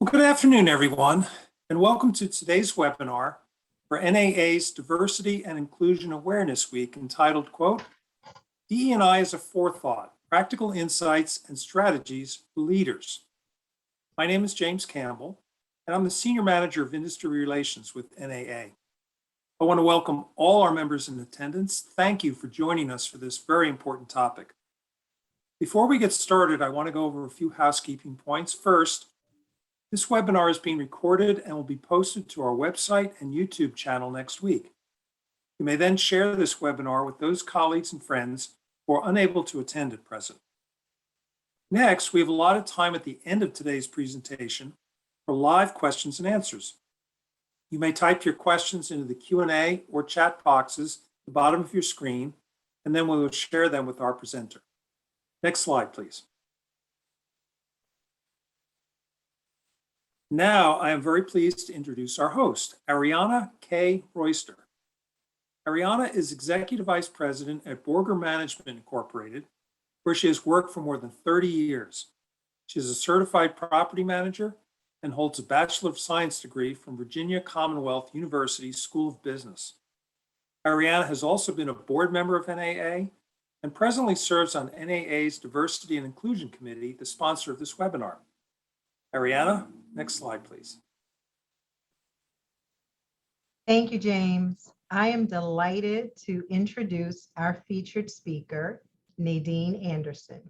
Well, good afternoon, everyone, and welcome to today's webinar for NAA's Diversity and Inclusion Awareness Week entitled, quote, DE&I as a Forethought, Practical Insights and Strategies for Leaders. My name is James Campbell, and I'm the Senior Manager of Industry Relations with NAA. I want to welcome all our members in attendance. Thank you for joining us for this very important topic. Before we get started, I want to go over a few housekeeping points. First, this webinar is being recorded and will be posted to our website and YouTube channel next week. You may then share this webinar with those colleagues and friends who are unable to attend at present. Next, we have allotted time at the end of today's presentation for live questions and answers. You may type your questions into the Q&A or chat boxes at the bottom of your screen, and then we will share them with our presenter. Next slide, please. Now, I am very pleased to introduce our host, Ariana K. Royster. Ariana is Executive Vice President at Borger Management Incorporated, where she has worked for more than 30 years. She is a certified property manager and holds a Bachelor of Science degree from Virginia Commonwealth University School of Business. Ariana has also been a board member of NAA and presently serves on NAA's Diversity and Inclusion Committee, the sponsor of this webinar. Ariana, next slide, please. Thank you, James. I am delighted to introduce our featured speaker, Nadine Anderson.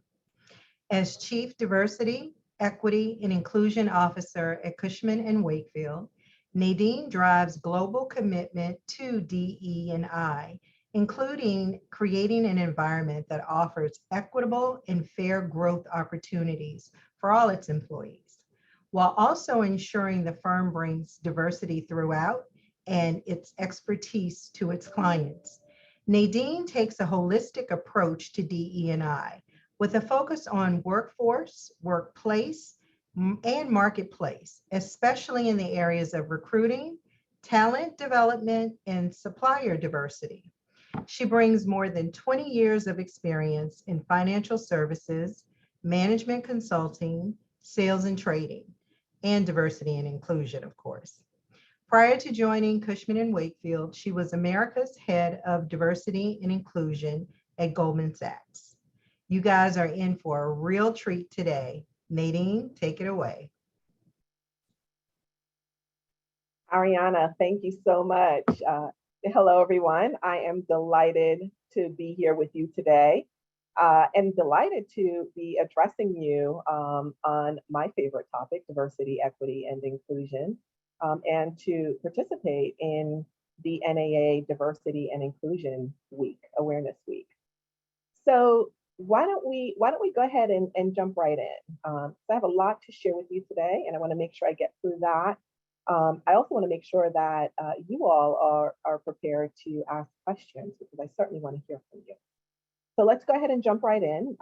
As Chief Diversity, Equity, and Inclusion Officer at Cushman & Wakefield, Nadine drives global commitment to DE&I, including creating an environment that offers equitable and fair growth opportunities for all its employees, while also ensuring the firm brings diversity throughout and its expertise to its clients. Nadine takes a holistic approach to DE&I with a focus on workforce, workplace, and marketplace, especially in the areas of recruiting, talent development, and supplier diversity. She brings more than 20 years of experience in financial services, management consulting, sales and trading, and diversity and inclusion, of course. Prior to joining Cushman & Wakefield, she was America's head of diversity and inclusion at Goldman Sachs. You guys are in for a real treat today. Nadine, take it away. Ariana, thank you so much. Hello, everyone. I am delighted to be here with you today. And delighted to be addressing you on my favorite topic, diversity, equity, and inclusion, and to participate in the NAA Diversity and Inclusion Week, Awareness Week. So why don't we go ahead and jump right in? So I have a lot to share with you today, and I want to make sure I get through that. I also want to make sure that you all are prepared to ask questions, because I certainly want to hear from you. So let's go ahead and jump right in.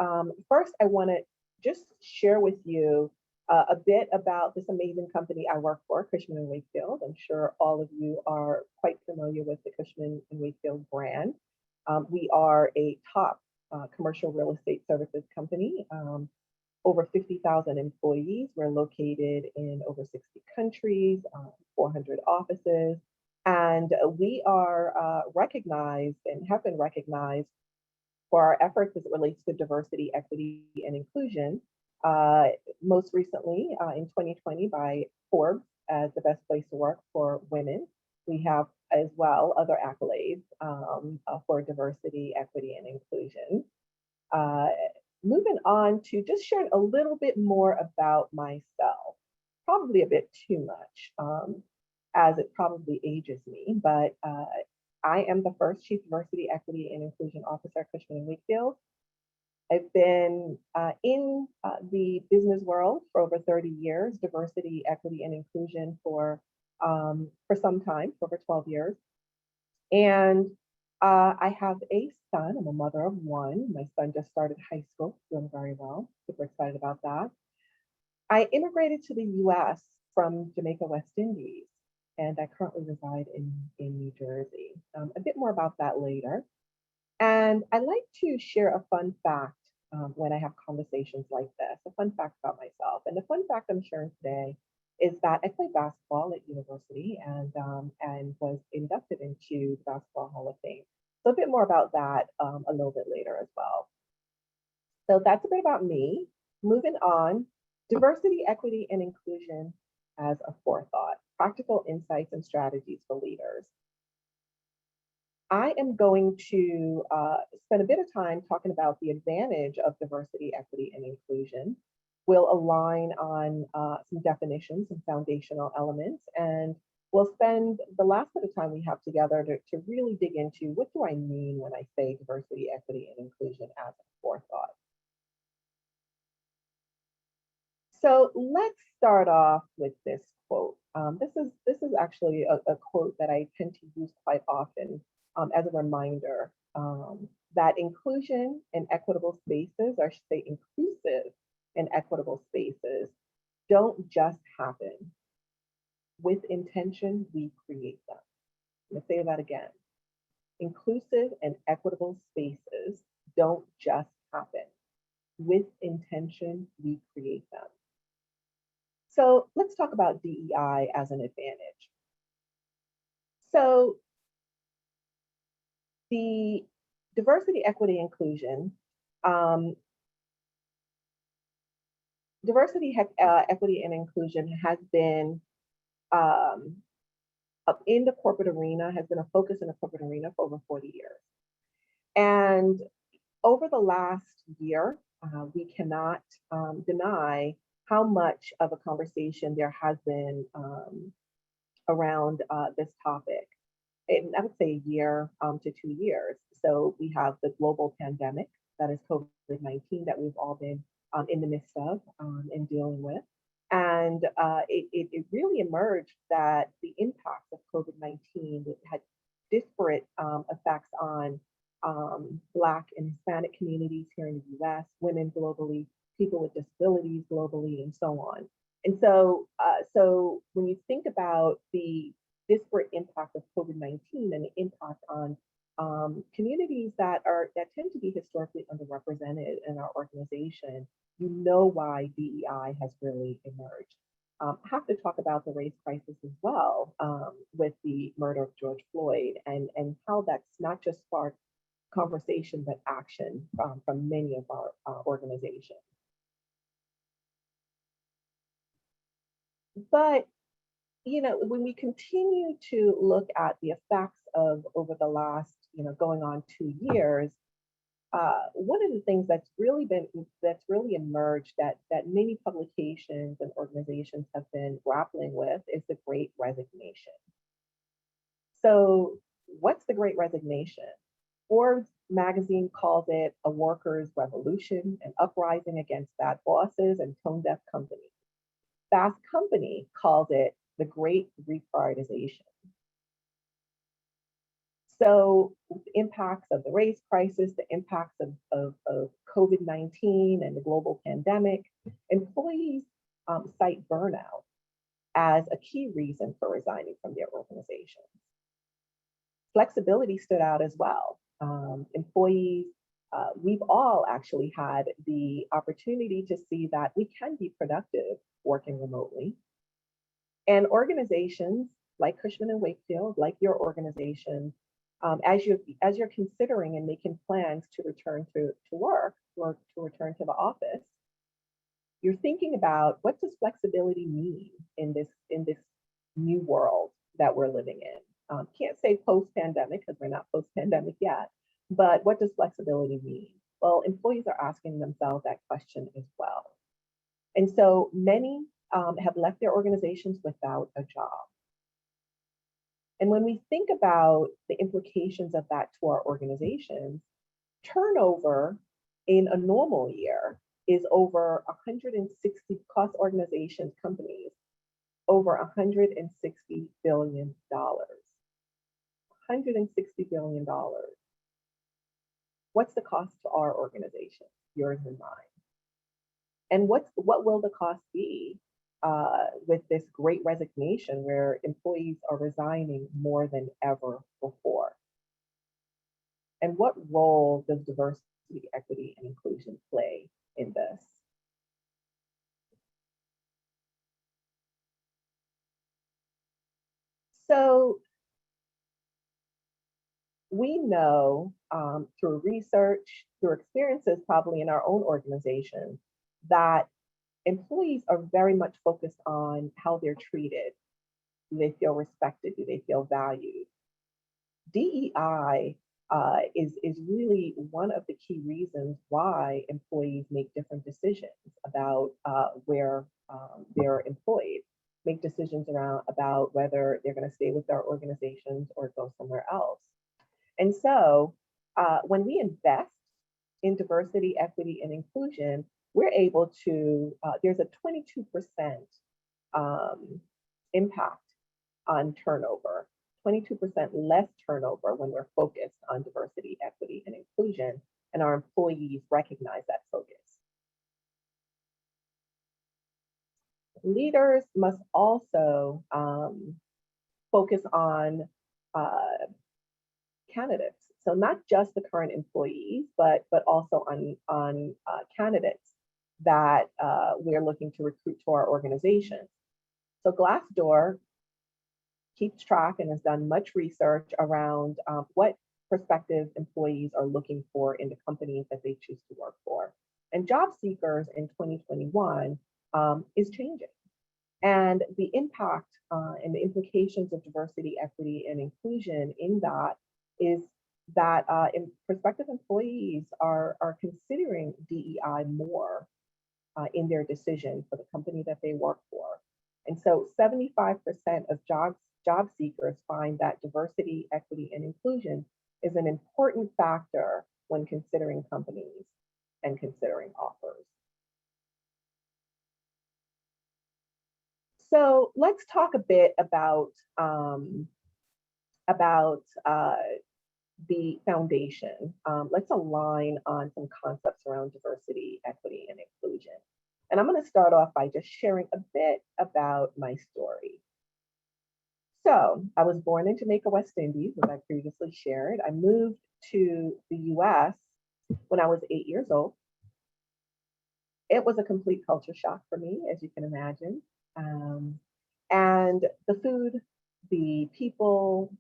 First, I want to just share with you a bit about this amazing company I work for, Cushman & Wakefield. I'm sure all of you are quite familiar with the Cushman & Wakefield brand. We are a top commercial real estate services company, over 50,000 employees. We're located in over 60 countries, 400 offices, and we are recognized and have been recognized for our efforts as it relates to diversity, equity, and inclusion. Most recently, in 2020, by Forbes as the best place to work for women. We have as well other accolades for diversity, equity, and inclusion. Moving on to just sharing a little bit more about myself, probably a bit too much, as it probably ages me, but I am the first Chief Diversity, Equity, and Inclusion Officer at Cushman & Wakefield. I've been in the business world for over 30 years, diversity, equity, and inclusion for some time, for over 12 years. And I have a son. I'm a mother of one. My son just started high school, doing very well. Super excited about that. I immigrated to the US from Jamaica, West Indies, and I currently reside in New Jersey. A bit more about that later. And I like to share a fun fact when I have conversations like this, a fun fact about myself. And the fun fact I'm sharing today is that I played basketball at university and was inducted into the Basketball Hall of Fame. So a bit more about that a little bit later as well. So that's a bit about me. Moving on, diversity, equity, and inclusion as a forethought, practical insights and strategies for leaders. I am going to spend a bit of time talking about the advantage of diversity, equity, and inclusion. We'll align on some definitions and foundational elements, and we'll spend the last bit of time we have together to really dig into what do I mean when I say diversity, equity, and inclusion as a forethought. So let's start off with this quote. This is actually a quote that I tend to use quite often as a reminder that inclusion and equitable spaces, or I should say inclusive and equitable spaces, don't just happen. With intention, we create them. I'm going to say that again. Inclusive and equitable spaces don't just happen. With intention, we create them. So let's talk about DEI as an advantage. So the diversity, equity, inclusion, equity, and inclusion has been in the corporate arena, has been a focus in the corporate arena for over 40 years. And over the last year, we cannot deny how much of a conversation there has been around this topic. I would say a year to 2 years. So we have the global pandemic, that is COVID-19, that we've all been in the midst of and dealing with. And it really emerged that the impacts of COVID-19 had disparate effects on Black and Hispanic communities here in the US, women globally, people with disabilities globally, and so on. And so, so when you think about the disparate impact of COVID-19 and the impact on communities that tend to be historically underrepresented in our organization, you know why DEI has really emerged. I have to talk about the race crisis as well with the murder of George Floyd and how that's not just sparked conversation, but action from many of our organizations. But, you know, when we continue to look at the effects of over the last, going on 2 years, one of the things that's really emerged that many publications and organizations have been grappling with is the Great Resignation. So what's the Great Resignation? Forbes magazine calls it a workers' revolution, an uprising against bad bosses and tone-deaf companies. Fast Company calls it the Great Reprioritization. So the impacts of the race crisis, the impacts of COVID-19 and the global pandemic, employees cite burnout as a key reason for resigning from their organizations. Flexibility stood out as well. Employees, we've all actually had the opportunity to see that we can be productive working remotely. And organizations like Cushman and Wakefield, like your organization, as you're considering and making plans to return to work or to return to the office, you're thinking about what does flexibility mean in this new world that we're living in. Can't say post-pandemic because we're not post-pandemic yet, but what does flexibility mean? Well, employees are asking themselves that question as well. And so many have left their organizations without a job. And when we think about the implications of that to our organizations, turnover in a normal year is over 160, cost organizations, companies, over $160 billion. $160 billion. What's the cost to our organization, yours and mine? And what will the cost be with this Great Resignation where employees are resigning more than ever before? And what role does diversity, equity, and inclusion play in this? So we know through research, through experiences probably in our own organization, that employees are very much focused on how they're treated. Do they feel respected? Do they feel valued? DEI is really one of the key reasons why employees make different decisions about where they're employed, make decisions about whether they're going to stay with their organizations or go somewhere else. And so when we invest in diversity, equity, and inclusion, we're able to, there's a 22% impact on turnover, 22% less turnover when we're focused on diversity, equity, and inclusion, and our employees recognize that focus. Leaders must also focus on candidates. So not just the current employees, but also on candidates that we're looking to recruit to our organization. So Glassdoor keeps track and has done much research around what prospective employees are looking for in the companies that they choose to work for. And job seekers in 2021 is changing. And the impact and the implications of diversity, equity, and inclusion in that is that prospective employees are considering DEI more in their decision for the company that they work for. And so 75% of job seekers find that diversity, equity, and inclusion is an important factor when considering companies and considering offers. So let's talk a bit about the foundation. Let's align on some concepts around diversity, equity, and inclusion. And I'm going to start off by just sharing a bit about my story. So I was born in Jamaica, West Indies, as I previously shared. I moved to the US when I was 8 years old. It was a complete culture shock for me, as you can imagine. And the food, the people,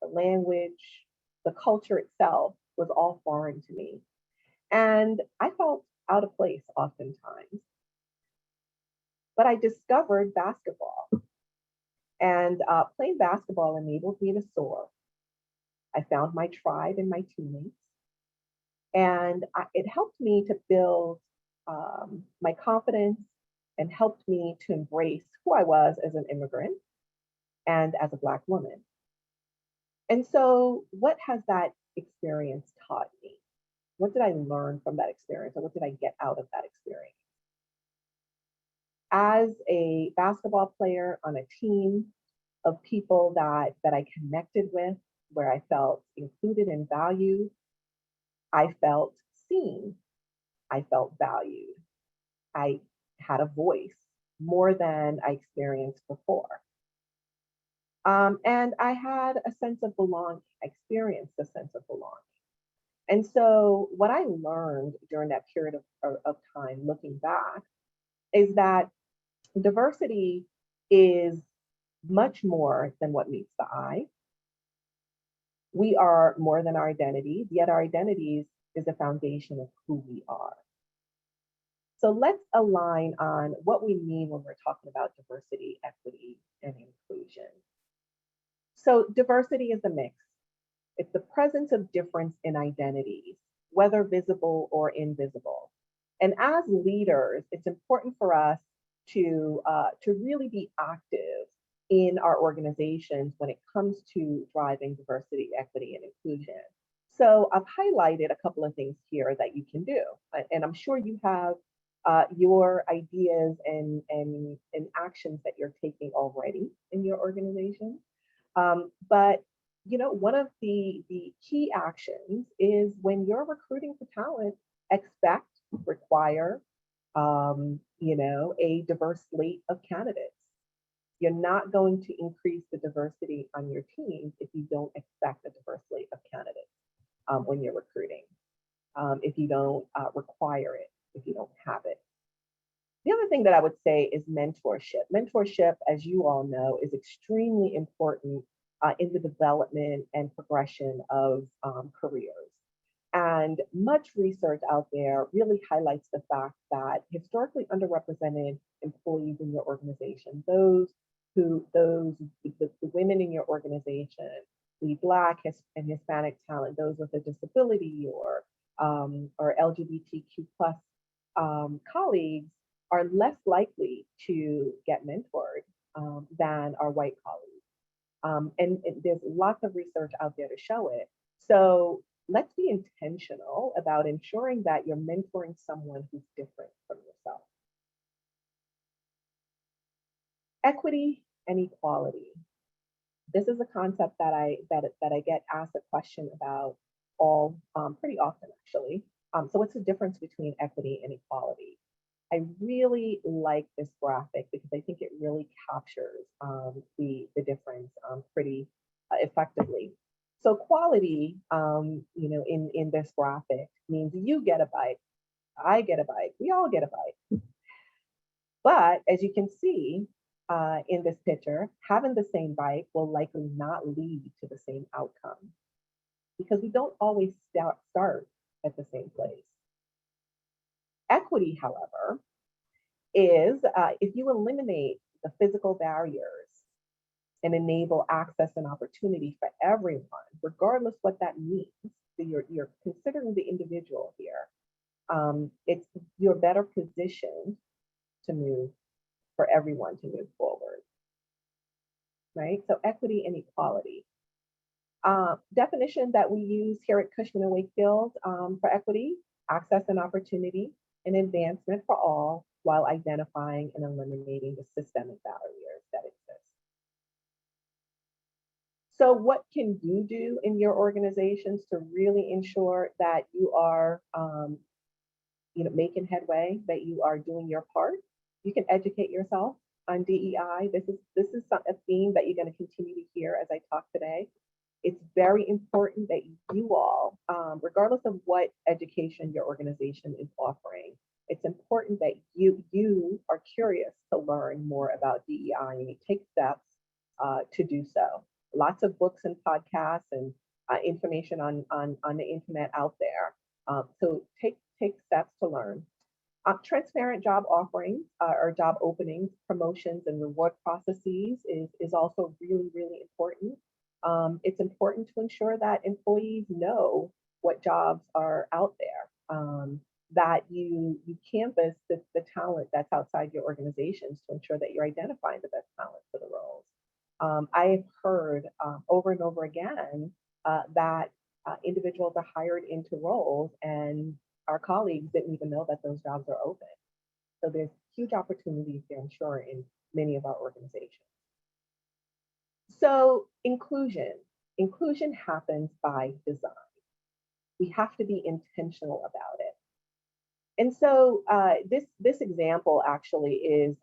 the language, the culture itself was all foreign to me. And I felt out of place oftentimes. But I discovered basketball. And playing basketball enabled me to soar. I found my tribe in my teammates. And it helped me to build my confidence and helped me to embrace who I was as an immigrant and as a Black woman. And so what has that experience taught me? What did I learn from that experience, or what did I get out of that experience? As a basketball player on a team of people that I connected with, where I felt included and valued, I felt seen, I felt valued, I had a voice more than I experienced before. And I had a sense of belonging, I experienced a sense of belonging. And so what I learned during that period of time, looking back, is that diversity is much more than what meets the eye. We are more than our identities, yet our identities is the foundation of who we are. So let's align on what we mean when we're talking about diversity, equity, and inclusion. So diversity is a mix. It's the presence of difference in identities, whether visible or invisible. And as leaders, it's important for us to really be active in our organizations when it comes to driving diversity, equity, and inclusion. So I've highlighted a couple of things here that you can do. And I'm sure you have your ideas and actions that you're taking already in your organization. But you know, one of the key actions is when you're recruiting for talent, expect, require, you know, a diverse slate of candidates. You're not going to increase the diversity on your team if you don't expect a diverse slate of candidates when you're recruiting, if you don't require it, if you don't have it. The other thing that I would say is mentorship. Mentorship, as you all know, is extremely important in the development and progression of careers. And much research out there really highlights the fact that historically underrepresented employees in your organization, the women in your organization, the Black and Hispanic talent, those with a disability or LGBTQ plus colleagues are less likely to get mentored than our white colleagues. And there's lots of research out there to show it. So let's be intentional about ensuring that you're mentoring someone who's different from yourself. Equity and equality. This is a concept that I get asked a question about all pretty often, actually. So what's the difference between equity and equality? I really like this graphic because I think it really captures the difference pretty effectively. So quality, in this graphic means you get a bite, I get a bite, we all get a bite. But as you can see in this picture, having the same bite will likely not lead to the same outcome because we don't always start at the same place. Equity, however, is if you eliminate the physical barriers and enable access and opportunity for everyone, regardless what that means. So you're considering the individual here. You're better positioned to move for everyone to move forward, right? So equity and equality. Definition that we use here at Cushman & Wakefield for equity: access and opportunity and advancement for all while identifying and eliminating the systemic barriers that exist. So what can you do in your organizations to really ensure that you are making headway, that you are doing your part? You can educate yourself on DEI. This is a theme that you're going to continue to hear as I talk today. It's very important that you all, regardless of what education your organization is offering, it's important that you are curious to learn more about DEI and you take steps to do so. Lots of books and podcasts and information on the internet out there. So take steps to learn. Transparent job offerings or job openings, promotions, and reward processes is also really, really important. It's important to ensure that employees know what jobs are out there, that you canvass the talent that's outside your organizations to ensure that you're identifying the best talent for the roles. I've heard over and over again that individuals are hired into roles and our colleagues didn't even know that those jobs are open. So there's huge opportunities there, I'm sure, in many of our organizations. So inclusion happens by design. We have to be intentional about it. And so this example actually is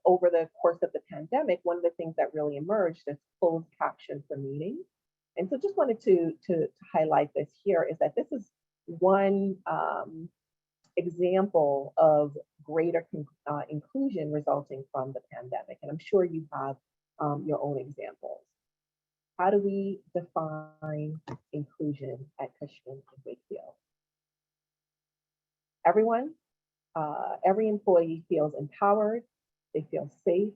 over the course of the pandemic, one of the things that really emerged is closed caption for meetings. And so just wanted to highlight this here is that this is one example of greater inclusion resulting from the pandemic. And I'm sure you have your own examples. How do we define inclusion at Cushman & Wakefield? Everyone, every employee feels empowered, they feel safe,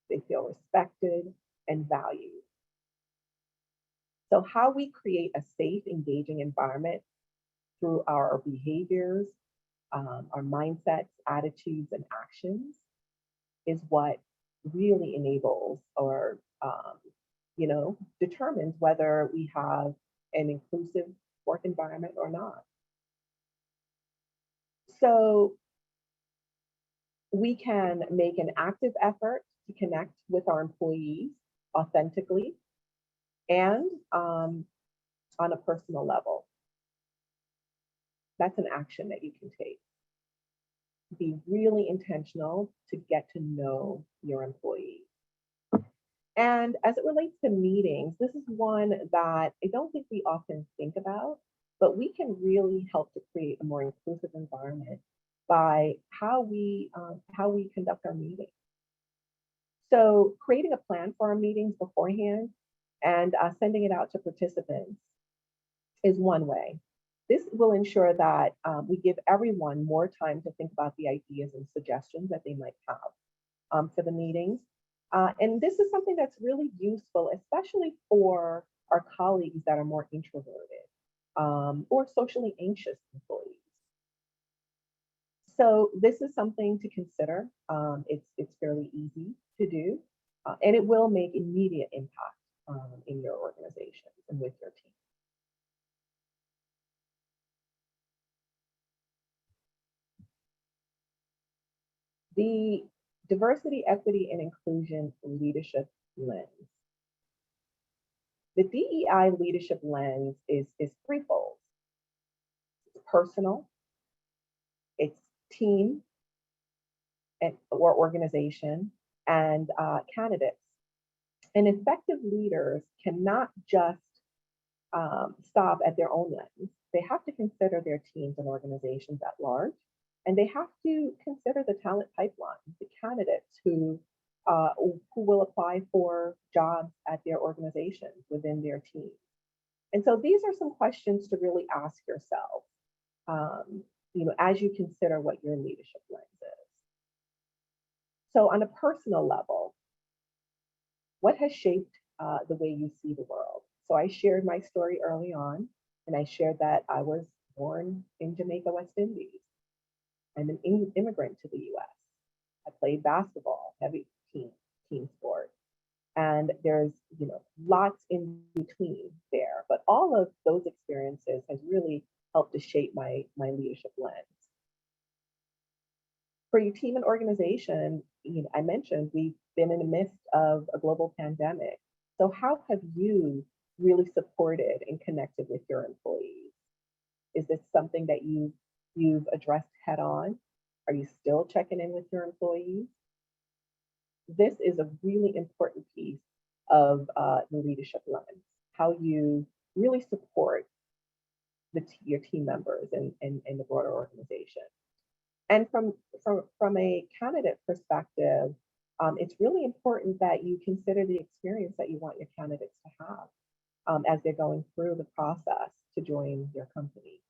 they feel respected and valued. So how we create a safe, engaging environment through our behaviors, our mindsets, attitudes, and actions is what really enables or determines whether we have an inclusive work environment or not. So we can make an active effort to connect with our employees authentically and on a personal level. That's an action that you can take. Be really intentional to get to know your employees. And as it relates to meetings, this is one that I don't think we often think about, but we can really help to create a more inclusive environment by how we conduct our meetings. So creating a plan for our meetings beforehand and sending it out to participants is one way. This will ensure that we give everyone more time to think about the ideas and suggestions that they might have for the meetings. And this is something that's really useful, especially for our colleagues that are more introverted or socially anxious employees. So this is something to consider. It's fairly easy to do, and it will make immediate impact in your organization and with your team. The diversity, equity, and inclusion leadership lens. The DEI leadership lens is threefold. It's personal, it's team or organization, and candidates. And effective leaders cannot just stop at their own lens. They have to consider their teams and organizations at large, and they have to consider the talent pipeline, the candidates who will apply for jobs at their organizations within their team. And so these are some questions to really ask yourself, as you consider what your leadership lens is. So on a personal level, what has shaped the way you see the world? So I shared my story early on, and I shared that I was born in Jamaica, West Indies. I'm an immigrant to the US. I played basketball, heavy team sport. And there's lots in between there. But all of those experiences has really helped to shape my leadership lens. For your team and organization, I mentioned we've been in the midst of a global pandemic. So how have you really supported and connected with your employees? Is this something that you've addressed head on? Are you still checking in with your employees? This is a really important piece of the leadership lens, how you really support your team members and the broader organization. And from a candidate perspective, it's really important that you consider the experience that you want your candidates to have as they're going through the process to join your company.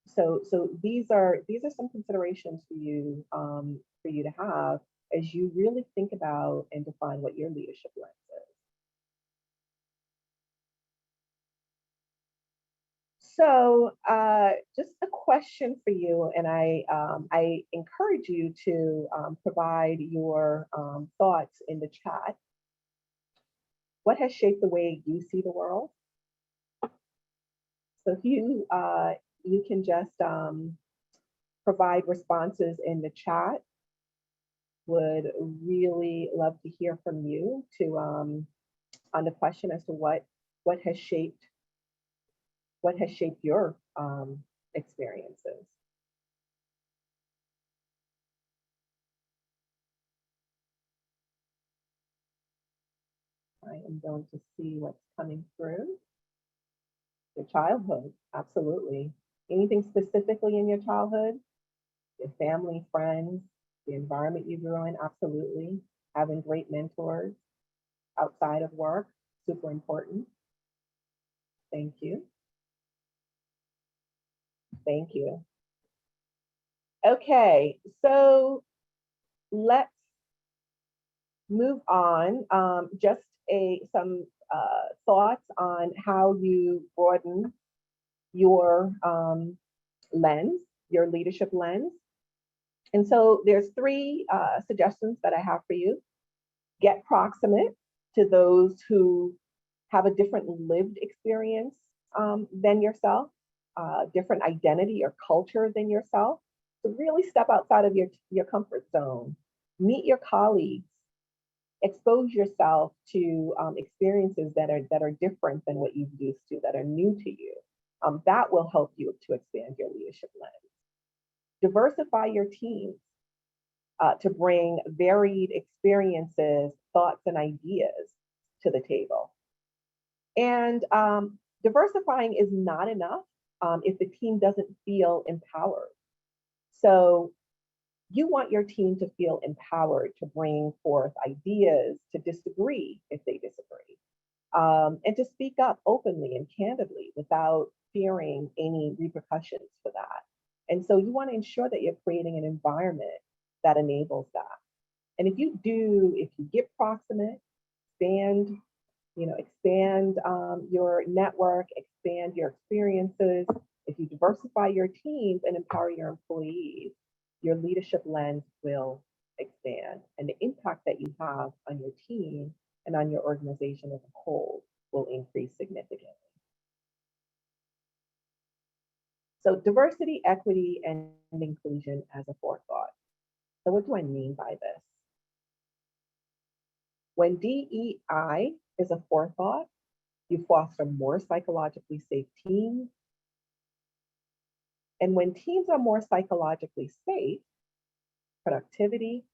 So these are some considerations for you to have as you really think about and define what your leadership lens is. So just a question for you, and I encourage you to provide your thoughts in the chat. What has shaped the way you see the world? So if you can just provide responses in the chat. Would really love to hear from you on the question as to what has shaped your experiences. I am going to see what's coming through. Your childhood, absolutely. Anything specifically in your childhood? Your family, friends, the environment you grew in, absolutely. Having great mentors outside of work, super important. Thank you. Thank you. Okay, so let's move on. Just some thoughts on how you broaden your lens, your leadership lens. And so there's three suggestions that I have for you. Get proximate to those who have a different lived experience than yourself, different identity or culture than yourself. So really step outside of your comfort zone. Meet your colleagues. Expose yourself to experiences that are different than what you're used to, that are new to you. That will help you to expand your leadership lens. Diversify your teams to bring varied experiences, thoughts, and ideas to the table. And diversifying is not enough if the team doesn't feel empowered. So You want your team to feel empowered to bring forth ideas, to disagree if they disagree, and to speak up openly and candidly without fearing any repercussions for that. And so you want to ensure that you're creating an environment that enables that. And if you get proximate, expand, expand your network, expand your experiences, if you diversify your teams and empower your employees, your leadership lens will expand. And the impact that you have on your team and on your organization as a whole will increase significantly. So diversity, equity, and inclusion as a forethought. So what do I mean by this? When DEI is a forethought, you foster more psychologically safe teams. And when teams are more psychologically safe, productivity,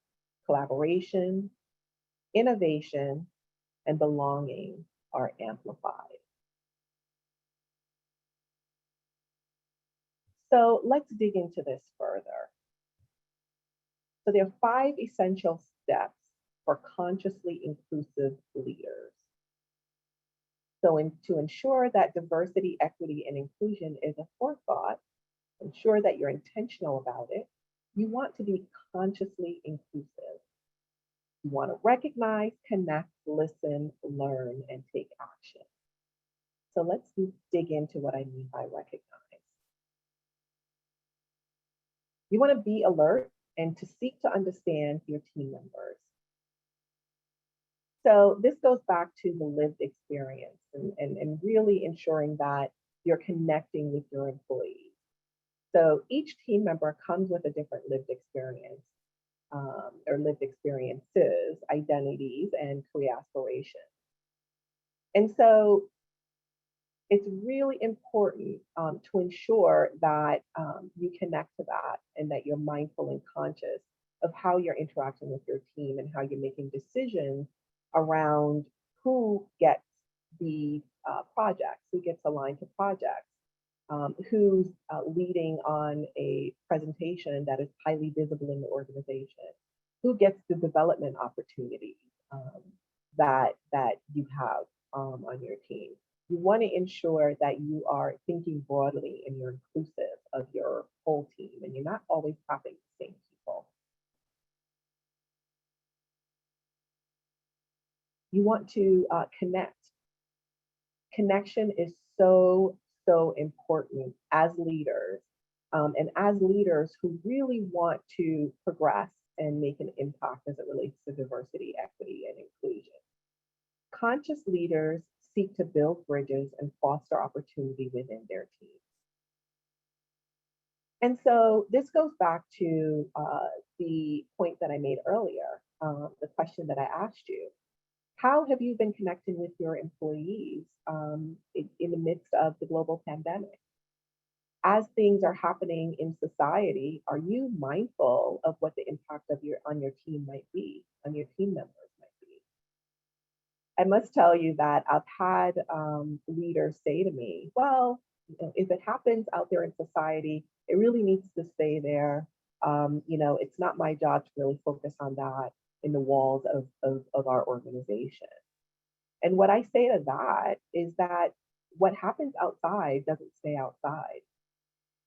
collaboration, innovation, and belonging are amplified. So let's dig into this further. So there are 5 essential steps for consciously inclusive leaders. So to ensure that diversity, equity, and inclusion is a forethought, ensure that you're intentional about it, you want to be consciously inclusive. You want to recognize, connect, listen, learn, and take action. So let's dig into what I mean by recognize. You want to be alert and to seek to understand your team members. So this goes back to the lived experience and really ensuring that you're connecting with your employees. So each team member comes with a different lived experience or lived experiences, identities, and career aspirations. And so it's really important to ensure that you connect to that and that you're mindful and conscious of how you're interacting with your team and how you're making decisions around who gets the projects, who gets aligned to projects, who's leading on a presentation that is highly visible in the organization, who gets the development opportunities that you have on your team. You want to ensure that you are thinking broadly and you're inclusive of your whole team and you're not always tapping the same people. You want to connect. Connection is so important as leaders and as leaders who really want to progress and make an impact as it relates to diversity, equity, and inclusion. Conscious leaders seek to build bridges and foster opportunity within their teams. And so this goes back to the point that I made earlier, the question that I asked you. How have you been connecting with your employees in the midst of the global pandemic? As things are happening in society, are you mindful of what the impact of on your team might be, on your team members might be? I must tell you that I've had leaders say to me, well, if it happens out there in society, it really needs to stay there. It's not my job to really focus on that in the walls of our organization. And what I say to that is that what happens outside doesn't stay outside.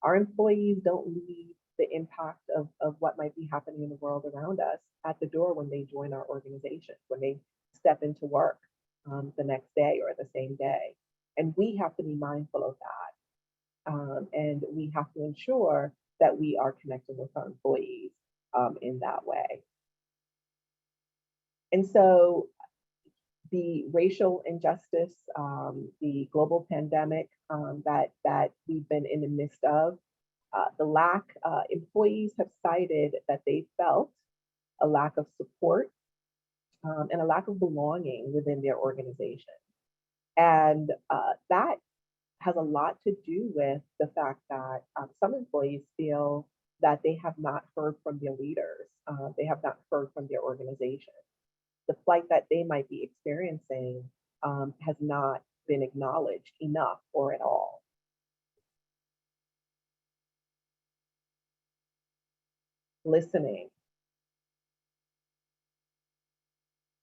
Our employees don't leave the impact of what might be happening in the world around us at the door when they join our organization, when they step into work the next day or the same day. And we have to be mindful of that. And we have to ensure that we are connecting with our employees in that way. And so the racial injustice, the global pandemic that we've been in the midst of, the lack, employees have cited that they felt a lack of support and a lack of belonging within their organization. And that has a lot to do with the fact that some employees feel that they have not heard from their leaders. They have not heard from their organization. The plight that they might be experiencing has not been acknowledged enough or at all. listening.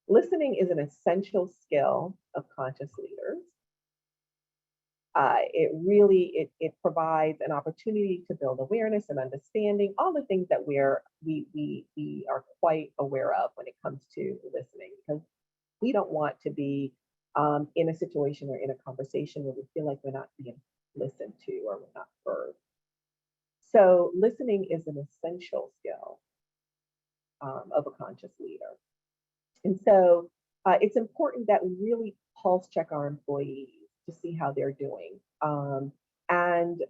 Listening is an essential skill of conscious leaders. It provides an opportunity to build awareness and understanding, all the things that we are quite aware of when it comes to listening, because we don't want to be in a situation or in a conversation where we feel like we're not being listened to or we're not heard. So listening is an essential skill of a conscious leader. And so it's important that we really pulse check our employees to see how they're doing. And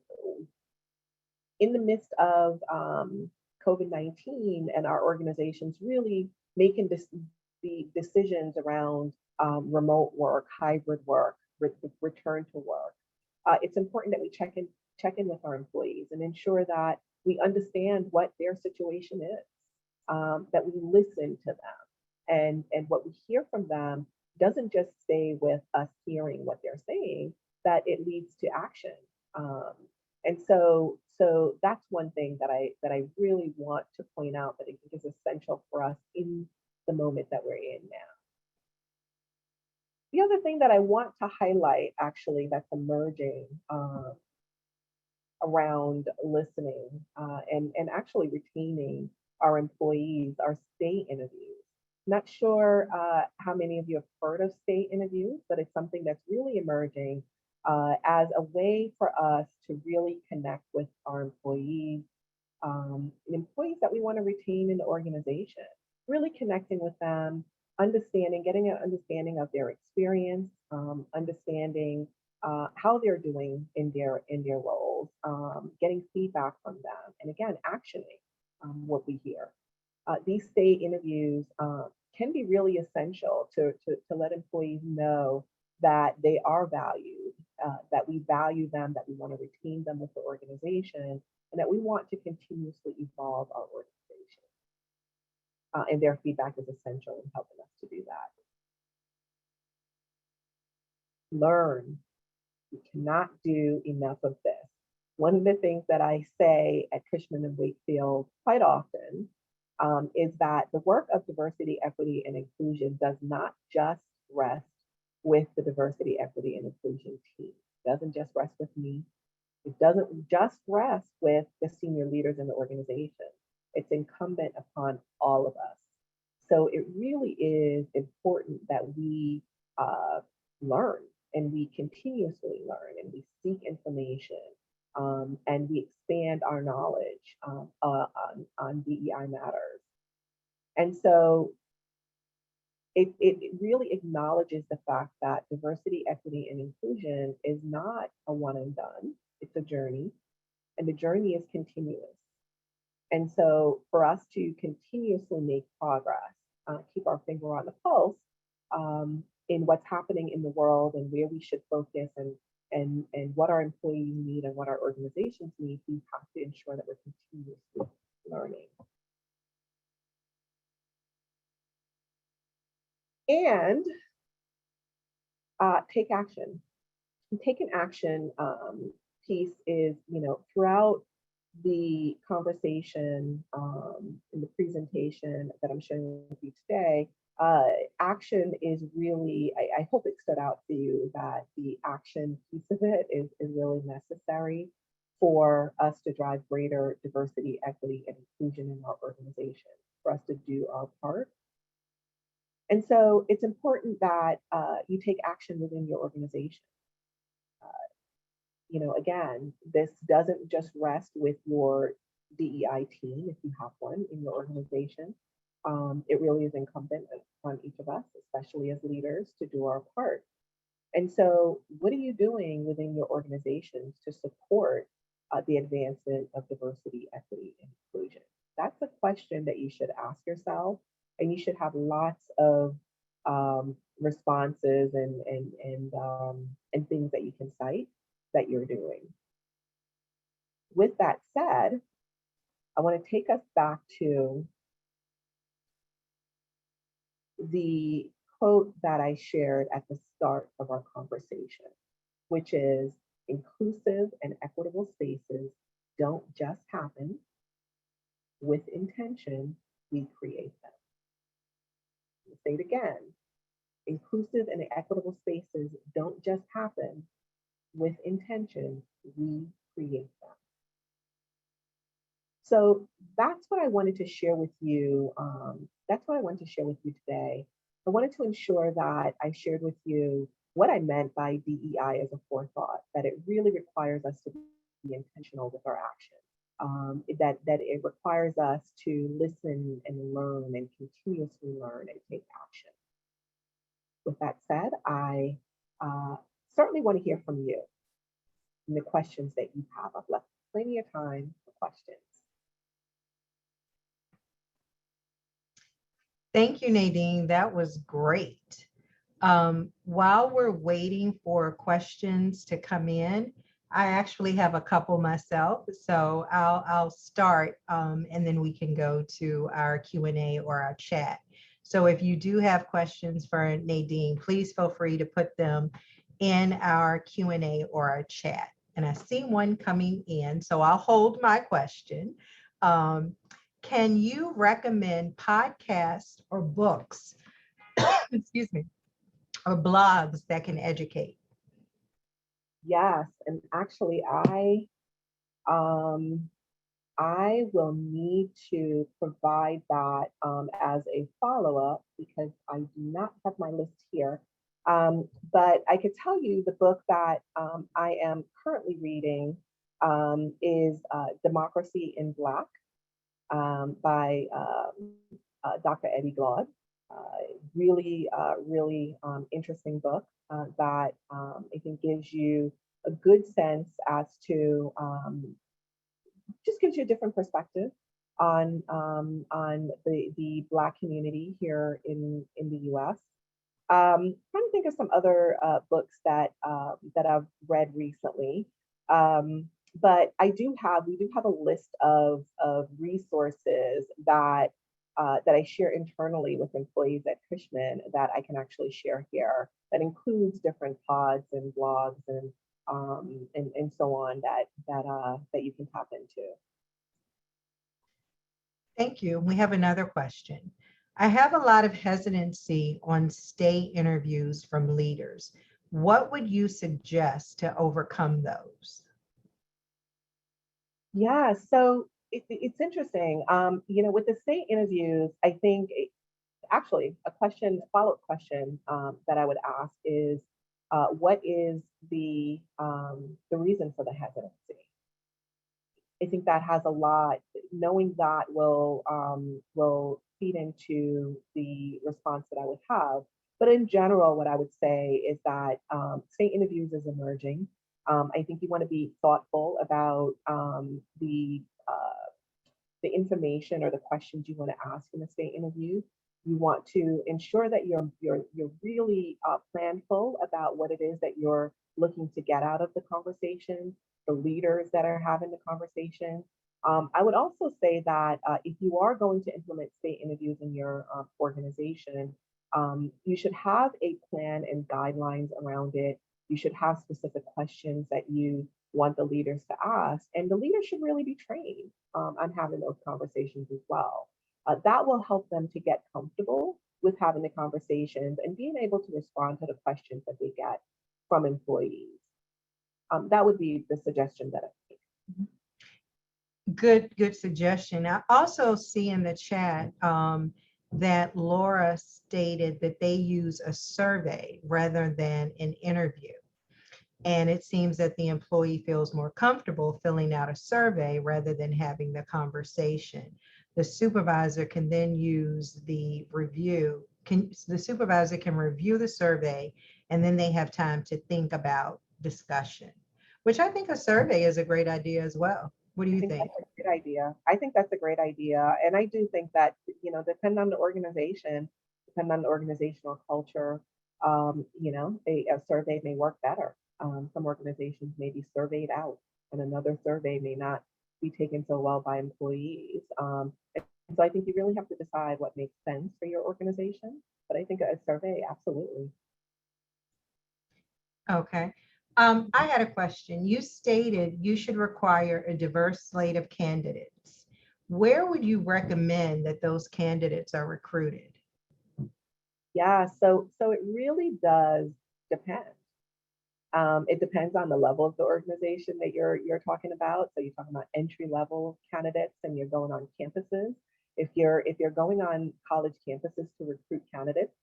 in the midst of COVID-19 and our organizations really making the decisions around remote work, hybrid work, return to work, it's important that we check in with our employees and ensure that we understand what their situation is, that we listen to them, and what we hear from them doesn't just stay with us hearing what they're saying, that it leads to action. And so that's one thing that I really want to point out that I think is essential for us in the moment that we're in now. The other thing that I want to highlight, actually, that's emerging around listening and actually retaining our employees are state interviews. Not sure how many of you have heard of state interviews, but it's something that's really emerging as a way for us to really connect with our employees, employees that we want to retain in the organization, really connecting with them, getting an understanding of their experience, understanding how they're doing in their roles, getting feedback from them, and again, actioning what we hear. These state interviews can be really essential to let employees know that they are valued, that we value them, that we want to retain them with the organization, and that we want to continuously evolve our organization. And their feedback is essential in helping us to do that. Learn. We cannot do enough of this. One of the things that I say at Cushman and Wakefield quite often is that the work of diversity, equity, and inclusion does not just rest with the diversity, equity, and inclusion team. It doesn't just rest with me. It doesn't just rest with the senior leaders in the organization. It's incumbent upon all of us. So it really is important that we learn, and we continuously learn, and we seek information, and we expand our knowledge on DEI matters. And so it really acknowledges the fact that diversity, equity, and inclusion is not a one and done. It's a journey, and the journey is continuous. And so for us to continuously make progress, keep our finger on the pulse in what's happening in the world and where we should focus and what our employees need and what our organizations need, we have to ensure that we're continuously learning. And take action. Taking action piece is, throughout the conversation in the presentation that I'm sharing with you today, action is really, I hope it stood out to you that the action piece of it is really necessary for us to drive greater diversity, equity, and inclusion in our organization, for us to do our part. And so it's important that you take action within your organization. Again, this doesn't just rest with your DEI team, if you have one in your organization. It really is incumbent upon each of us, especially as leaders, to do our part. And so what are you doing within your organizations to support the advancement of diversity, equity, and inclusion? That's a question that you should ask yourself, and you should have lots of responses and things that you can cite that you're doing. With that said, I want to take us back to the quote that I shared at the start of our conversation, which is, inclusive and equitable spaces don't just happen, With intention, we create them. I'll say it again. Inclusive and equitable spaces don't just happen. With intention, we create them. So that's what I wanted to share with you. That's what I wanted to share with you today. I wanted to ensure that I shared with you what I meant by DEI as a forethought, that it really requires us to be intentional with our actions. That it requires us to listen and learn and continuously learn and take action. With that said, I certainly want to hear from you and the questions that you have. I've left plenty of time for questions. Thank you, Nadine. That was great. While we're waiting for questions to come in, I actually have a couple myself, so I'll start and then we can go to our Q&A or our chat. So if you do have questions for Nadine, please feel free to put them in our Q&A or our chat. And I see one coming in, so I'll hold my question. Can you recommend podcasts or books, excuse me, or blogs that can educate? Yes, and actually, I will need to provide that as a follow-up because I do not have my list here. But I could tell you the book that I am currently reading is Democracy in Black by Dr. Eddie Glaude. Really interesting book that I think gives you a good sense as to just gives you a different perspective on the Black community here in the U.S. Trying to think of some other books that I've read recently. But we do have a list of resources that I share internally with employees at Cushman that I can actually share here. That includes different pods and blogs and so on that you can tap into. Thank you. We have another question. I have a lot of hesitancy on stay interviews from leaders. What would you suggest to overcome those? Yeah, so it's interesting. With the state interviews, I think actually a follow-up question that I would ask is, what is the reason for the hesitancy? I think that has a lot. Knowing that will feed into the response that I would have. But in general, what I would say is that state interviews is emerging. I think you want to be thoughtful about the information or the questions you want to ask in a state interview. You want to ensure that you're really planful about what it is that you're looking to get out of the conversation, the leaders that are having the conversation. I would also say that if you are going to implement state interviews in your organization, you should have a plan and guidelines around it. You should have specific questions that you want the leaders to ask, and the leaders should really be trained on having those conversations as well. That will help them to get comfortable with having the conversations and being able to respond to the questions that they get from employees. That would be the suggestion that I make. Good suggestion. I also see in the chat that Laura stated that they use a survey rather than an interview. And it seems that the employee feels more comfortable filling out a survey rather than having the conversation. The supervisor can then use the review. The supervisor can review the survey, and then they have time to think about discussion, which I think a survey is a great idea as well. What do you think? That's a great idea. I think that's a great idea. And I do think that, depending on the organization, depending on the organizational culture, a survey may work better. Some organizations may be surveyed out, and another survey may not be taken so well by employees. And so I think you really have to decide what makes sense for your organization. But I think a survey, absolutely. Okay. I had a question. You stated you should require a diverse slate of candidates. where would you recommend that those candidates are recruited? Yeah, so it really does depend. It depends on the level of the organization that you're talking about. So you're talking about entry level candidates, and you're going on campuses. If you're going on college campuses to recruit candidates,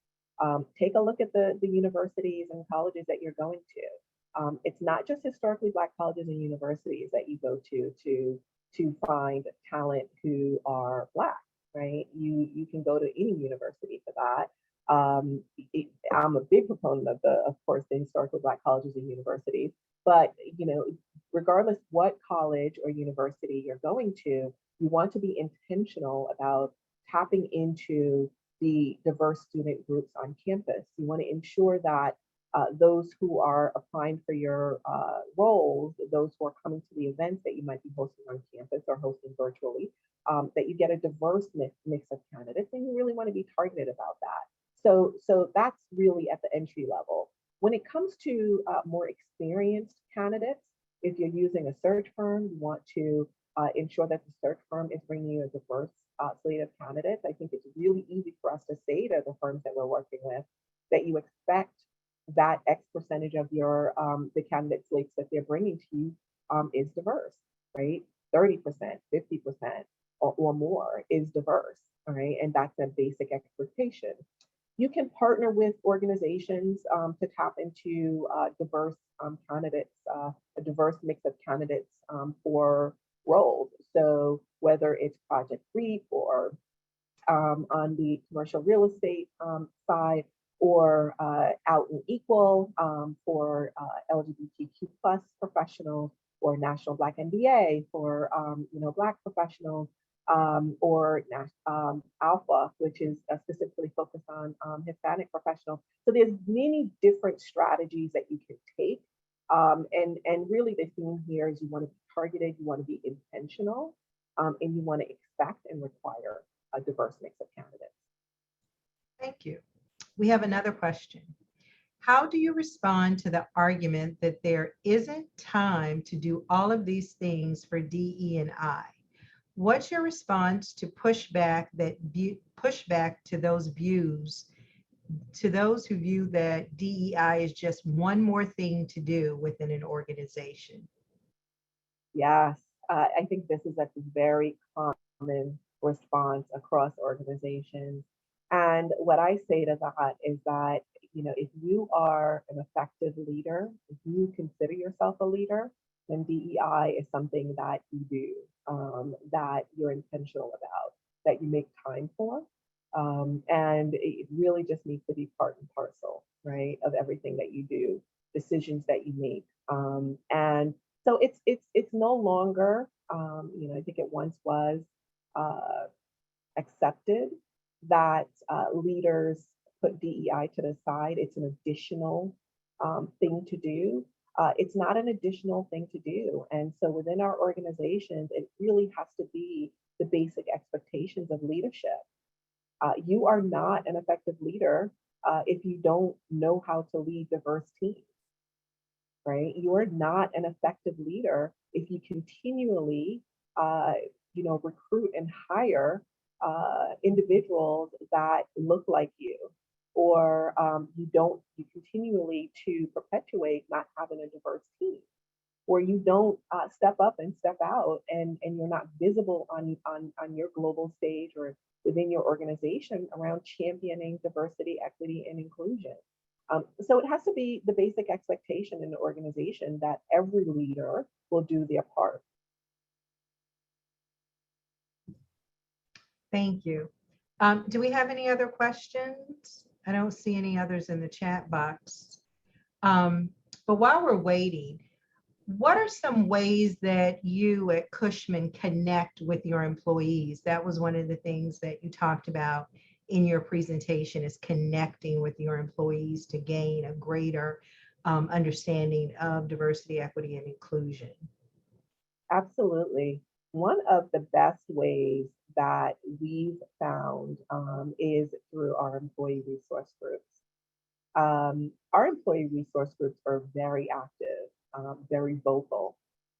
take a look at the universities and colleges that you're going to. It's not just historically Black colleges and universities that you go to find talent who are Black, right? You can go to any university for that. I'm a big proponent of course, the historical Black colleges and universities. But regardless what college or university you're going to, you want to be intentional about tapping into the diverse student groups on campus. You want to ensure that those who are applying for your roles, those who are coming to the events that you might be hosting on campus or hosting virtually, that you get a diverse mix of candidates, and you really want to be targeted about that. So that's really at the entry level. When it comes to more experienced candidates, if you're using a search firm, you want to ensure that the search firm is bringing you a diverse slate of candidates. I think it's really easy for us to say to the firms that we're working with that you expect that X percentage of your the candidate slates that they're bringing to you is diverse, right? 30%, 50% or more is diverse, all right? And that's a basic expectation. You can partner with organizations to tap into diverse candidates, a diverse mix of candidates for roles. So whether it's Project REAP or on the commercial real estate side, or Out and Equal for LGBTQ plus professionals, or National Black MBA for Black professionals, or Alpha, which is specifically focused on Hispanic professionals. So there's many different strategies that you can take. And really the theme here is you want to be targeted, you want to be intentional, and you want to expect and require a diverse mix of candidates. Thank you. We have another question. How do you respond to the argument that there isn't time to do all of these things for DE&I? What's your response to pushback to those views, to those who view that DEI is just one more thing to do within an organization? Yes, I think this is a very common response across organizations. And what I say to that is that, if you are an effective leader, if you consider yourself a leader, then DEI is something that you do, that you're intentional about, that you make time for. And it really just needs to be part and parcel, right, of everything that you do, decisions that you make. And so it's no longer, I think it once was accepted that leaders put DEI to the side. It's an additional thing to do. It's not an additional thing to do. And so within our organizations, it really has to be the basic expectations of leadership. You are not an effective leader if you don't know how to lead diverse teams, right? You are not an effective leader if you continually, recruit and hire individuals that look like you, or you continually to perpetuate not having a diverse team, or you don't step up and step out, and you're not visible on your global stage or within your organization around championing diversity, equity, and inclusion. So it has to be the basic expectation in the organization that every leader will do their part. Thank you. Do we have any other questions? I don't see any others in the chat box. But while we're waiting, what are some ways that you at Cushman connect with your employees? That was one of the things that you talked about in your presentation, is connecting with your employees to gain a greater understanding of diversity, equity, and inclusion. Absolutely. One of the best ways that we've found is through our employee resource groups. Our employee resource groups are very active, very vocal.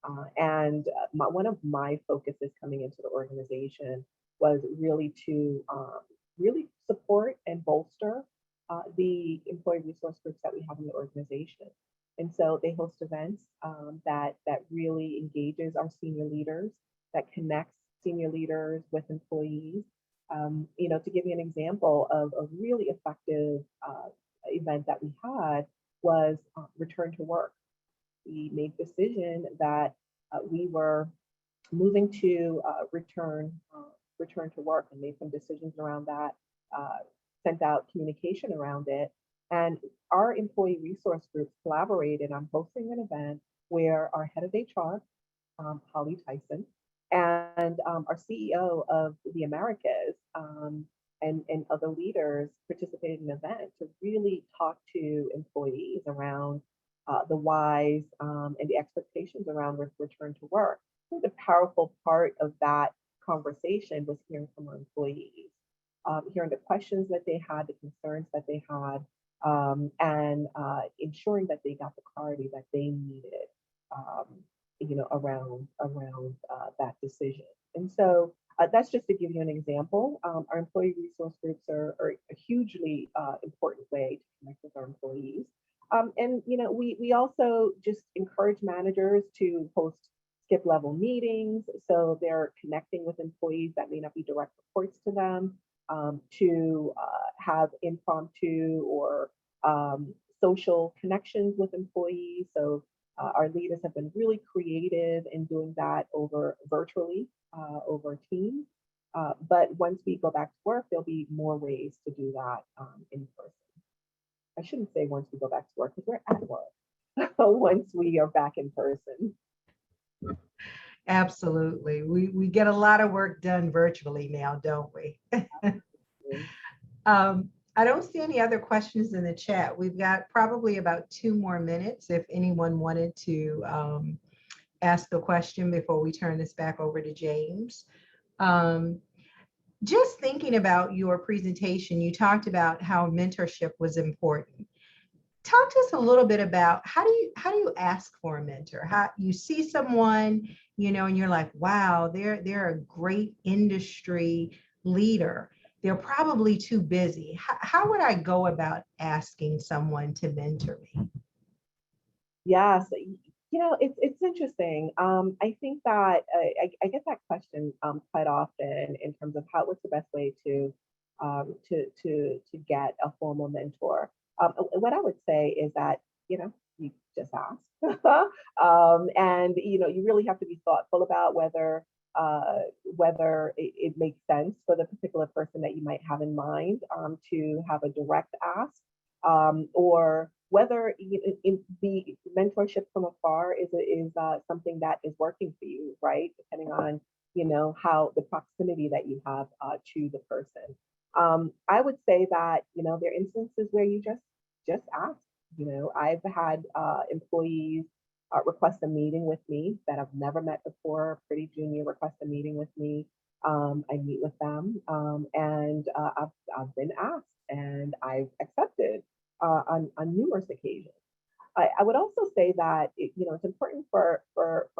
One of my focuses coming into the organization was really to really support and bolster the employee resource groups that we have in the organization. And so they host events that really engages our senior leaders, that connects senior leaders with employees. To give you an example of a really effective event that we had was return to work. We made the decision that we were moving to return to work, and made some decisions around that, sent out communication around it. And our employee resource groups collaborated on hosting an event where our head of HR, Holly Tyson, and our CEO of the Americas, and other leaders participated in an event to really talk to employees around the whys and the expectations around return to work. I think the powerful part of that conversation was hearing from our employees, hearing the questions that they had, the concerns that they had, and ensuring that they got the clarity that they needed, around that decision. And so that's just to give you an example. Our employee resource groups are a hugely important way to connect with our employees. We also just encourage managers to host skip level meetings, so they're connecting with employees that may not be direct reports to them, to have impromptu or social connections with employees. So our leaders have been really creative in doing that virtually over Teams. But once we go back to work, there'll be more ways to do that in person. I shouldn't say once we go back to work, because we're at work once we are back in person. Absolutely. We get a lot of work done virtually now, don't we? I don't see any other questions in the chat. We've got probably about 2 more minutes if anyone wanted to ask a question before we turn this back over to James. Just thinking about your presentation, you talked about how mentorship was important. Talk to us a little bit about how do you ask for a mentor? How you see someone, and you're like, wow, they're a great industry leader. They're probably too busy. How would I go about asking someone to mentor me? Yes, it's interesting. I think that I get that question quite often in terms of what's the best way to get a formal mentor. What I would say is that you just ask, and you really have to be thoughtful about whether it makes sense for the particular person that you might have in mind to have a direct ask, or whether the mentorship from afar is something that is working for you, right? Depending on how the proximity that you have to the person. I would say that there are instances where you just ask. I've had employees request a meeting with me that I've never met before. Pretty junior request a meeting with me. I meet with them, and I've been asked, and I've accepted on numerous occasions. I would also say that it's important for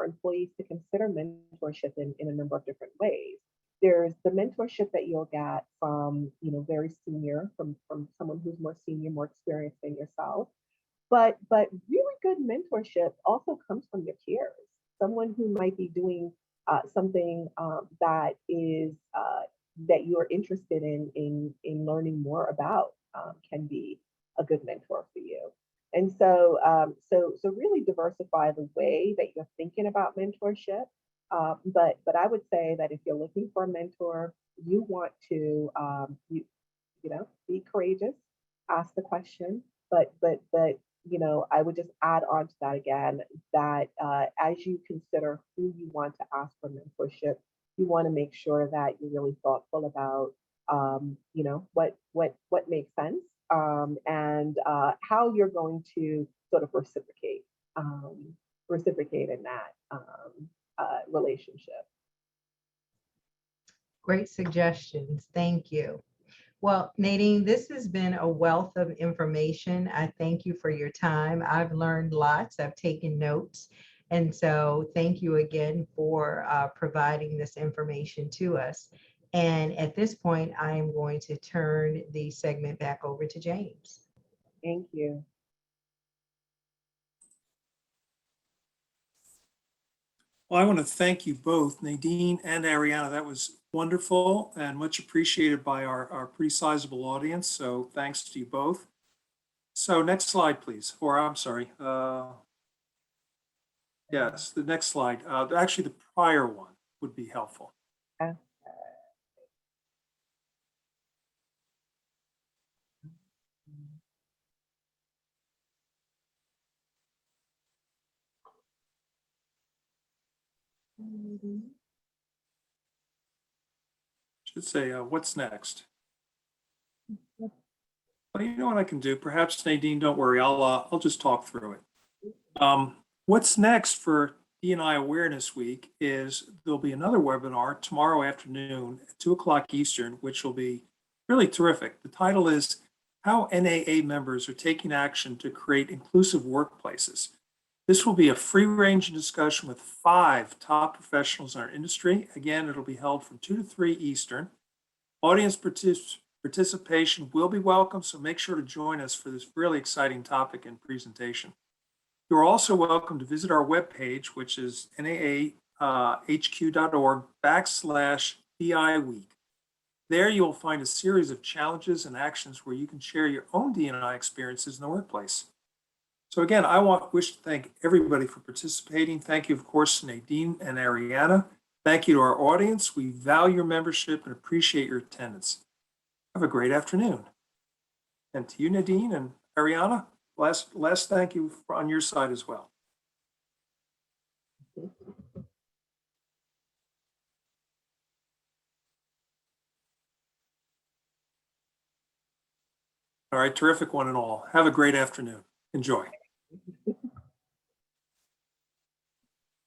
employees to consider mentorship in a number of different ways. There's the mentorship that you'll get from very senior, from someone who's more senior, more experienced than yourself. But really good mentorship also comes from your peers. Someone who might be doing something that is that you're interested in learning more about can be a good mentor for you. And so really diversify the way that you're thinking about mentorship. But I would say that if you're looking for a mentor, you want to be courageous, ask the question, but I would just add on to that again, that as you consider who you want to ask for mentorship, you want to make sure that you're really thoughtful about what makes sense, and how you're going to sort of reciprocate in that relationship. Great suggestions. Thank you. Well, Nadine, this has been a wealth of information. I thank you for your time. I've learned lots. I've taken notes. And so thank you again for providing this information to us. And at this point, I am going to turn the segment back over to James. Thank you. Well, I want to thank you both, Nadine and Ariana. That was wonderful and much appreciated by our pretty sizable audience. So thanks to you both. So next slide, please. Or I'm sorry. Yes, the next slide. Actually, the prior one would be helpful. Uh, Should say, what's next? Well, you know what I can do? Perhaps Nadine, don't worry. I'll just talk through it. What's next for DE&I Awareness Week is there'll be another webinar tomorrow afternoon at 2 o'clock Eastern, which will be really terrific. The title is How NAA Members Are Taking Action to Create Inclusive Workplaces. This will be a free-ranging discussion with 5 top professionals in our industry. Again, it'll be held from 2 to 3 Eastern. Audience participation will be welcome, so make sure to join us for this really exciting topic and presentation. You're also welcome to visit our webpage, which is naahq.org/DI Week. There you'll find a series of challenges and actions where you can share your own DE&I experiences in the workplace. So again, I wish to thank everybody for participating. Thank you, of course, to Nadine and Ariana. Thank you to our audience. We value your membership and appreciate your attendance. Have a great afternoon. And to you, Nadine and Ariana, last thank you on your side as well. All right, terrific one and all. Have a great afternoon. Enjoy.